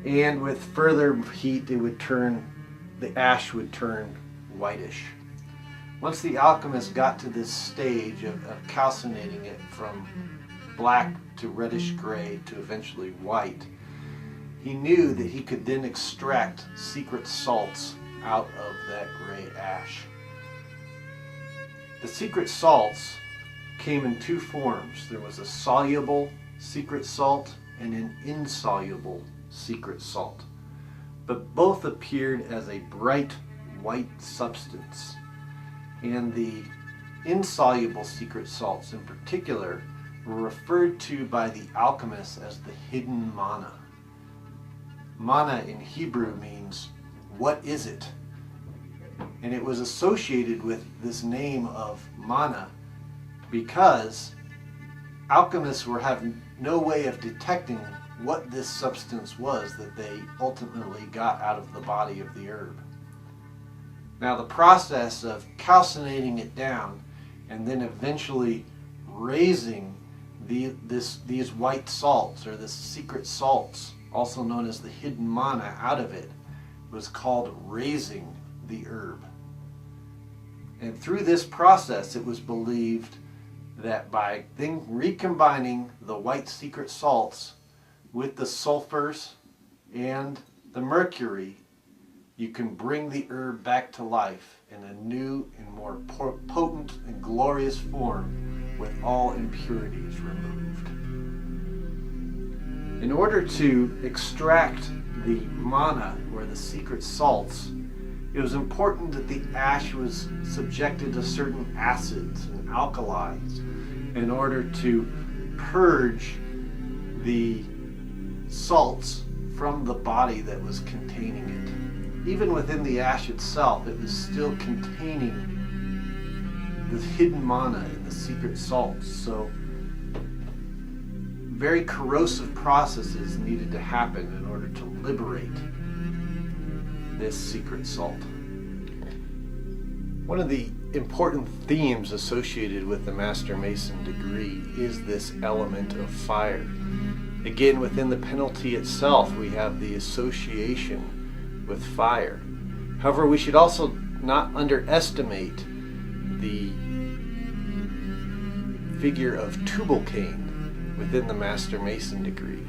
and with further heat, the ash would turn whitish. Once the alchemist got to this stage of calcinating it from black to reddish gray to eventually white, he knew that he could then extract secret salts out of that gray ash. The secret salts came in two forms. There was a soluble secret salt and an insoluble secret salt, but both appeared as a bright white substance. And the insoluble secret salts in particular were referred to by the alchemists as the hidden mana. Mana in Hebrew means, what is it? And it was associated with this name of mana because alchemists were having no way of detecting what this substance was that they ultimately got out of the body of the herb. Now the process of calcinating it down and then eventually raising these white salts, or the secret salts, also known as the hidden mana, out of it, was called raising the herb. And through this process, it was believed that by then recombining the white secret salts with the sulfurs and the mercury, you can bring the herb back to life in a new and more potent and glorious form with all impurities removed. In order to extract the mana, or the secret salts, it was important that the ash was subjected to certain acids and alkalis in order to purge the salts from the body that was containing it. Even within the ash itself, it was still containing the hidden mana and the secret salts. So very corrosive processes needed to happen in order to liberate this secret salt. One of the important themes associated with the Master Mason degree is this element of fire. Again, within the penalty itself, we have the association with fire. However, we should also not underestimate the figure of Tubal-Cain within the Master Mason degree,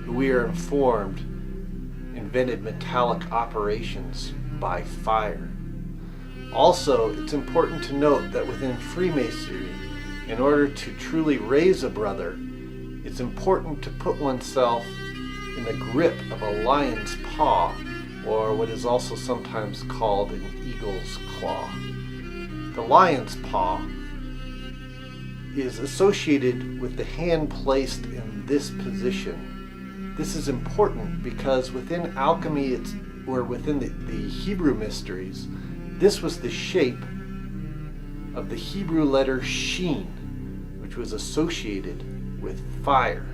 who we are informed invented metallic operations by fire. Also, it's important to note that within Freemasonry, in order to truly raise a brother, it's important to put oneself in the grip of a lion's paw, or what is also sometimes called an eagle's claw. The lion's paw is associated with the hand placed in this position. This is important because within alchemy, or within the Hebrew mysteries, this was the shape of the Hebrew letter Shin, which was associated with fire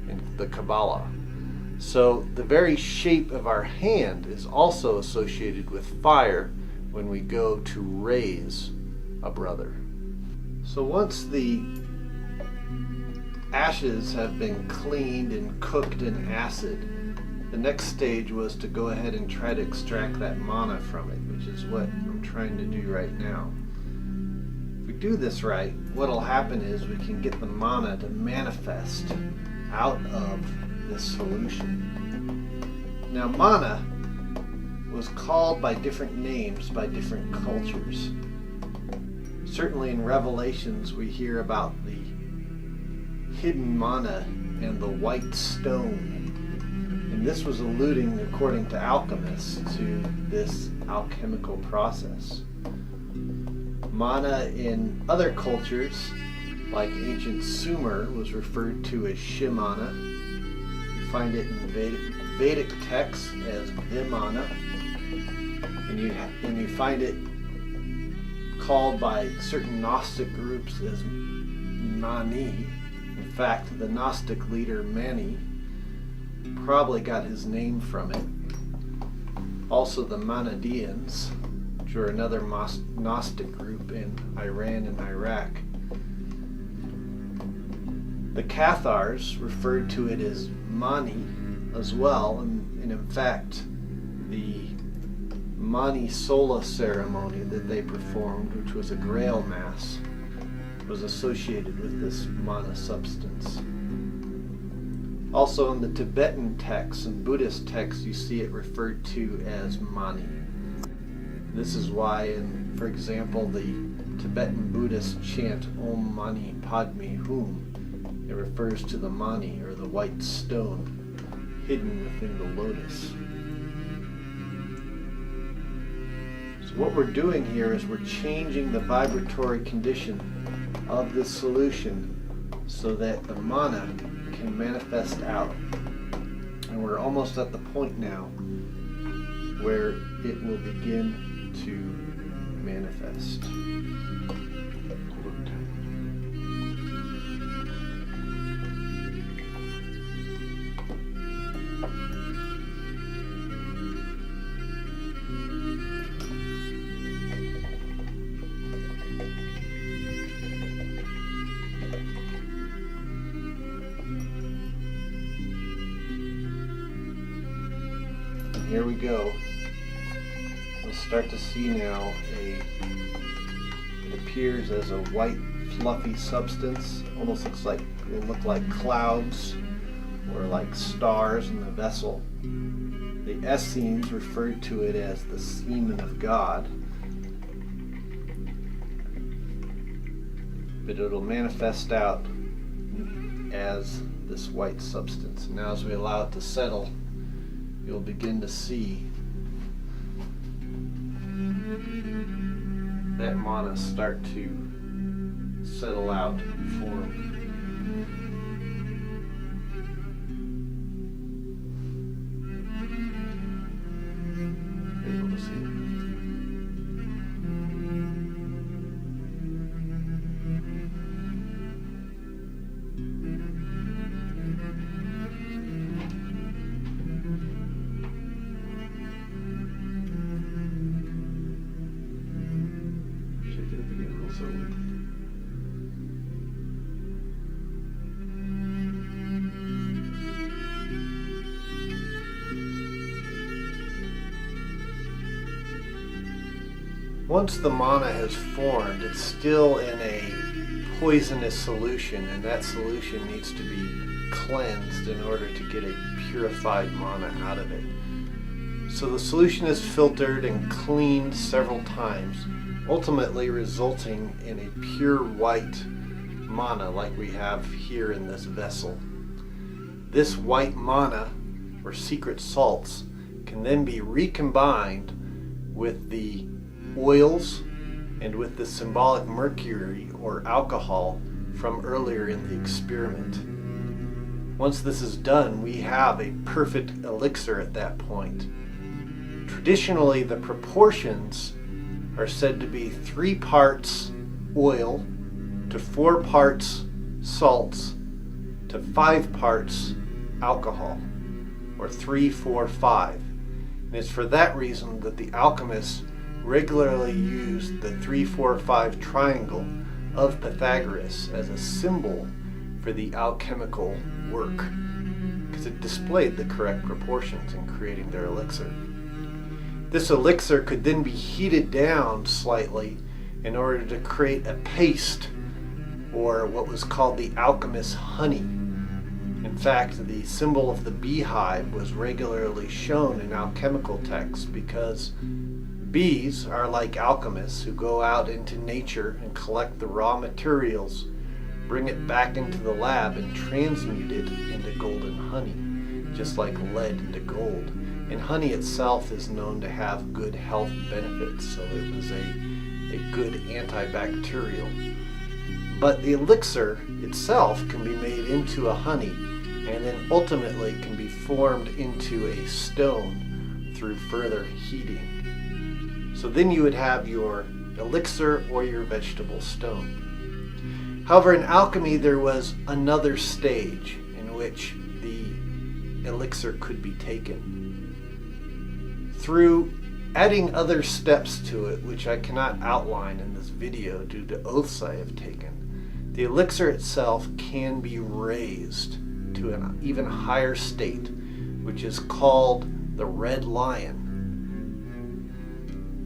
in the Kabbalah. So the very shape of our hand is also associated with fire when we go to raise a brother. So once the ashes have been cleaned and cooked in acid, the next stage was to go ahead and try to extract that mana from it, which is what I'm trying to do right now. If we do this right, what'll happen is we can get the mana to manifest out of this solution. Now, mana was called by different names by different cultures. Certainly in Revelations we hear about the hidden mana and the white stone. And this was alluding, according to alchemists, to this alchemical process. Mana in other cultures, like ancient Sumer, was referred to as Shimana. You find it in Vedic texts as Vimana, and you find it called by certain Gnostic groups as Mani. In fact, the Gnostic leader Mani probably got his name from it. Also the Manichaeans, which are another Gnostic group in Iran and Iraq. The Cathars referred to it as Mani as well, and in fact the Mani Sola ceremony that they performed, which was a Grail Mass, was associated with this mana substance. Also in the Tibetan texts and Buddhist texts, you see it referred to as Mani. This is why, for example, the Tibetan Buddhists chant Om Mani Padme Hum. It refers to the Mani, or the white stone, hidden within the lotus. So what we're doing here is we're changing the vibratory condition of this solution so that the mana can manifest out. And we're almost at the point now where it will begin to manifest. Here we go. We'll start to see now it appears as a white fluffy substance. Almost looks like, it will look like clouds or like stars in the vessel. The Essenes referred to it as the semen of God. But it'll manifest out as this white substance. Now as we allow it to settle, you'll begin to see that mana start to settle out and form. You're able to see it. Once the mana has formed, it's still in a poisonous solution, and that solution needs to be cleansed in order to get a purified mana out of it. So the solution is filtered and cleaned several times, ultimately resulting in a pure white mana like we have here in this vessel. This white mana, or secret salts, can then be recombined with the oils and with the symbolic mercury or alcohol from earlier in the experiment. Once this is done, we have a perfect elixir at that point. Traditionally, the proportions are said to be 3 parts oil to 4 parts salts to 5 parts alcohol, or 3, 4, 5. And it's for that reason that the alchemists regularly used the 3, 4, 5 triangle of Pythagoras as a symbol for the alchemical work, because it displayed the correct proportions in creating their elixir. This elixir could then be heated down slightly in order to create a paste, or what was called the alchemist's honey. In fact, the symbol of the beehive was regularly shown in alchemical texts because bees are like alchemists who go out into nature and collect the raw materials, bring it back into the lab, and transmute it into golden honey, just like lead into gold. And honey itself is known to have good health benefits, so it was a good antibacterial. But the elixir itself can be made into a honey, and then ultimately can be formed into a stone through further heating. So then you would have your elixir or your vegetable stone. However, in alchemy there was another stage in which the elixir could be taken. Through adding other steps to it, which I cannot outline in this video due to oaths I have taken, the elixir itself can be raised to an even higher state, which is called the red lion.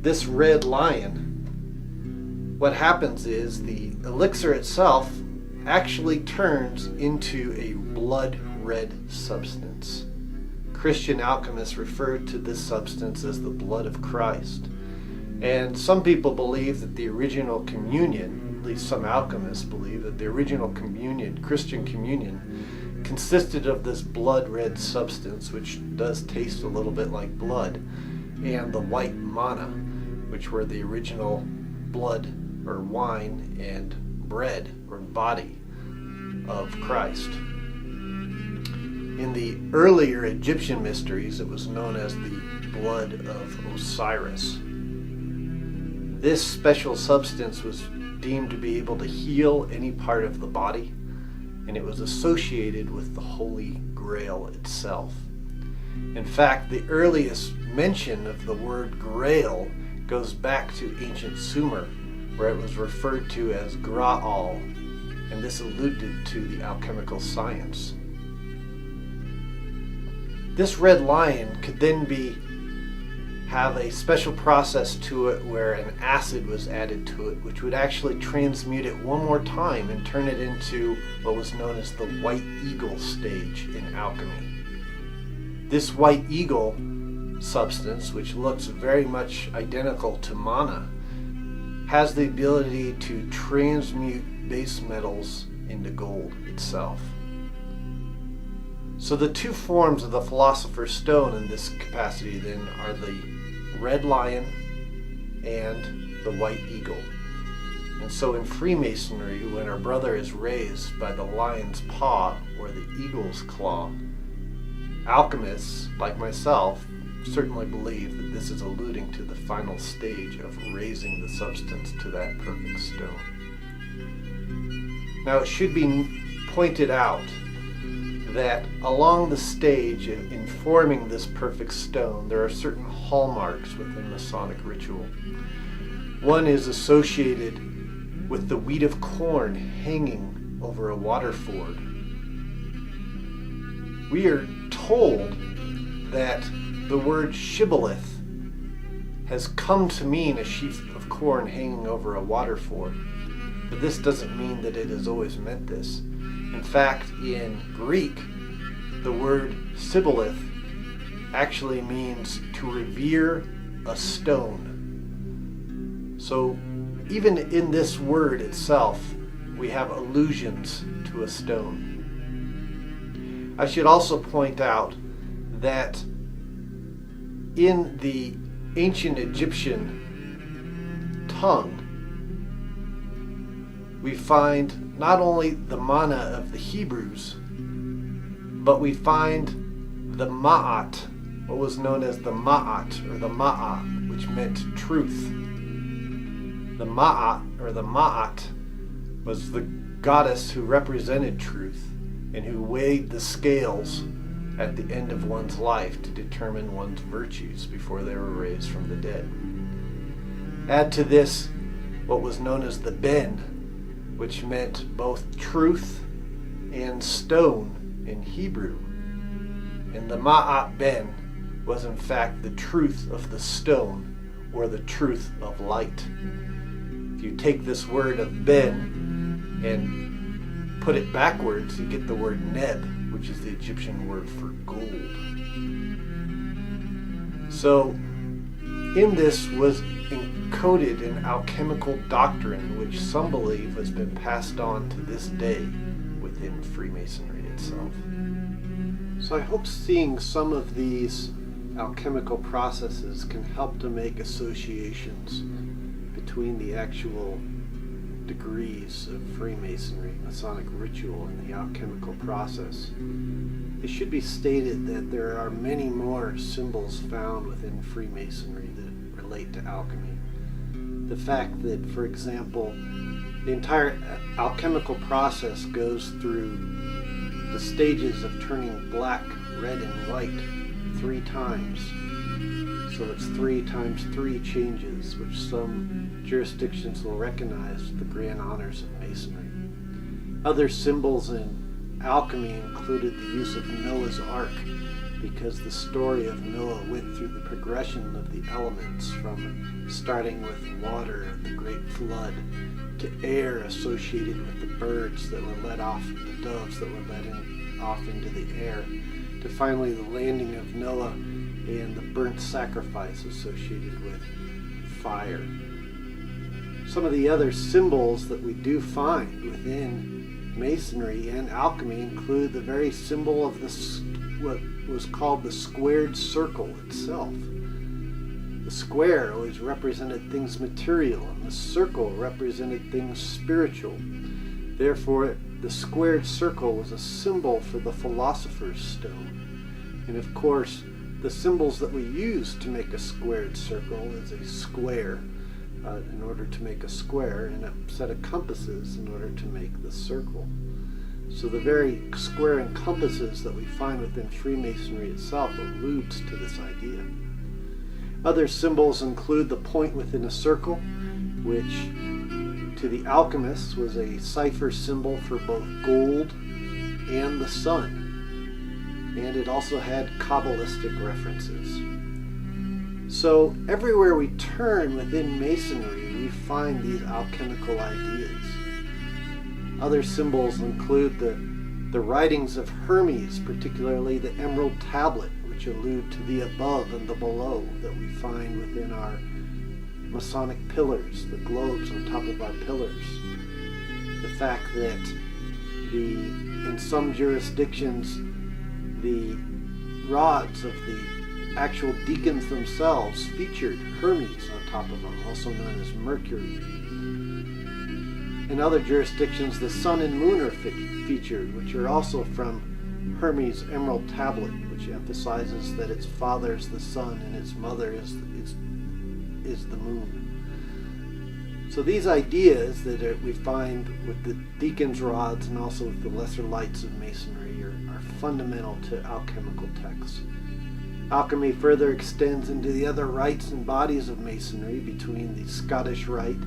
This red lion, what happens is the elixir itself actually turns into a blood red substance. Christian alchemists referred to this substance as the blood of Christ. And some people believe that the original communion, at least some alchemists believe that the original communion, Christian communion, consisted of this blood red substance, which does taste a little bit like blood, and the white manna, which were the original blood or wine and bread or body of Christ. In the earlier Egyptian mysteries, it was known as the blood of Osiris. This special substance was deemed to be able to heal any part of the body, and it was associated with the Holy Grail itself. In fact, the earliest mention of the word Grail goes back to ancient Sumer, where it was referred to as Graal, and this alluded to the alchemical science. This red lion could then have a special process to it where an acid was added to it, which would actually transmute it one more time and turn it into what was known as the white eagle stage in alchemy. This white eagle substance, which looks very much identical to mana, has the ability to transmute base metals into gold itself. So the two forms of the Philosopher's Stone in this capacity then are the red lion and the white eagle. And so in Freemasonry, when our brother is raised by the lion's paw or the eagle's claw, alchemists, like myself, certainly believe that this is alluding to the final stage of raising the substance to that perfect stone. Now it should be pointed out that along the stage in forming this perfect stone, there are certain hallmarks within Masonic ritual. One is associated with the wheat of corn hanging over a water ford. We are told that the word shibboleth has come to mean a sheaf of corn hanging over a water ford. But this doesn't mean that it has always meant this. In fact, in Greek, the word sibboleth actually means to revere a stone. So even in this word itself, we have allusions to a stone. I should also point out that in the ancient Egyptian tongue, we find not only the mana of the Hebrews, but we find the ma'at, what was known as the ma'at or the ma'a, which meant truth. The ma'at or the ma'at was the goddess who represented truth and who weighed the scales at the end of one's life to determine one's virtues before they were raised from the dead. Add to this what was known as the ben, which meant both truth and stone in Hebrew. And the ma'at ben was in fact the truth of the stone, or the truth of light. If you take this word of ben and put it backwards, you get the word neb, which is the Egyptian word for gold. So in this was encoded an alchemical doctrine which some believe has been passed on to this day within Freemasonry itself. So I hope seeing some of these alchemical processes can help to make associations between the actual degrees of Freemasonry, Masonic ritual, and the alchemical process. It should be stated that there are many more symbols found within Freemasonry that relate to alchemy. The fact that, for example, the entire alchemical process goes through the stages of turning black, red, and white 3 times. So it's 3 times 3 changes, which some jurisdictions will recognize as the grand honors of Masonry. Other symbols in alchemy included the use of Noah's Ark, because the story of Noah went through the progression of the elements, from starting with water, the great flood, to air associated with the birds that were let off, the doves that were let off into the air, to finally the landing of Noah and the burnt sacrifice associated with fire. Some of the other symbols that we do find within Masonry and alchemy include the very symbol of what was called the squared circle itself. The square always represented things material, and the circle represented things spiritual. Therefore, the squared circle was a symbol for the philosopher's stone. And of course, the symbols that we use to make a squared circle is a square in order to make a square, and a set of compasses in order to make the circle. So the very square and compasses that we find within Freemasonry itself alludes to this idea. Other symbols include the point within a circle, which to the alchemists was a cipher symbol for both gold and the sun. And it also had Kabbalistic references. So everywhere we turn within Masonry, we find these alchemical ideas. Other symbols include the writings of Hermes, particularly the Emerald Tablet, which allude to the above and the below that we find within our Masonic pillars, the globes on top of our pillars. The fact that in some jurisdictions, the rods of the actual deacons themselves featured Hermes on top of them, also known as Mercury. In other jurisdictions, the sun and moon are featured, which are also from Hermes' Emerald Tablet, which emphasizes that its father is the sun and its mother is the moon. So these ideas that we find with the deacon's rods and also with the lesser lights of Masonry are fundamental to alchemical texts. Alchemy further extends into the other rites and bodies of Masonry, between the Scottish Rite,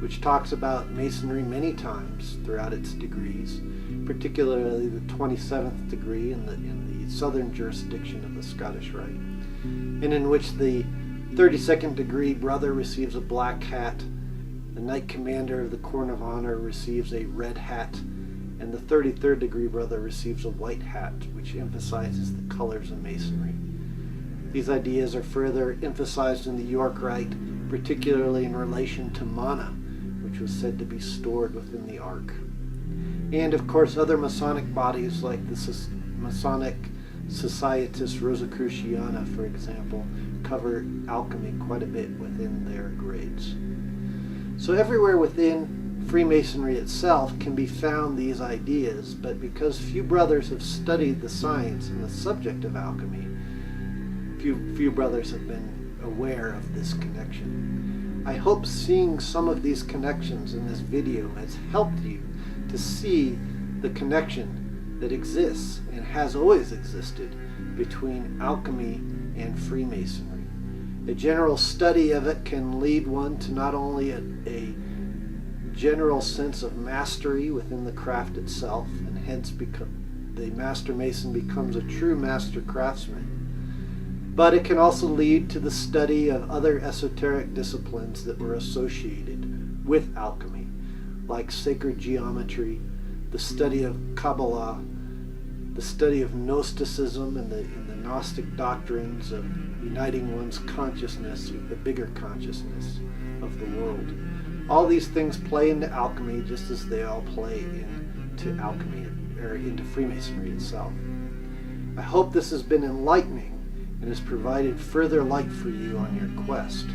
which talks about Masonry many times throughout its degrees, particularly the 27th degree in the southern jurisdiction of the Scottish Rite, and in which the 32nd degree brother receives a black hat. The Knight Commander of the Corn of Honor receives a red hat. And the 33rd degree brother receives a white hat, which emphasizes the colors of Masonry. These ideas are further emphasized in the York Rite, particularly in relation to mana, which was said to be stored within the Ark. And of course other Masonic bodies like the Masonic Societas Rosicruciana, for example, cover alchemy quite a bit within their grades. So everywhere within Freemasonry itself can be found these ideas, but because few brothers have studied the science and the subject of alchemy, few brothers have been aware of this connection. I hope seeing some of these connections in this video has helped you to see the connection that exists and has always existed between alchemy and Freemasonry. A general study of it can lead one to not only a general sense of mastery within the craft itself, and hence the Master Mason becomes a true master craftsman, but it can also lead to the study of other esoteric disciplines that were associated with alchemy, like sacred geometry, the study of Kabbalah, the study of Gnosticism and the Gnostic doctrines of uniting one's consciousness with the bigger consciousness of the world. All these things play into alchemy just as they all play into alchemy, or into Freemasonry itself. I hope this has been enlightening and has provided further light for you on your quest.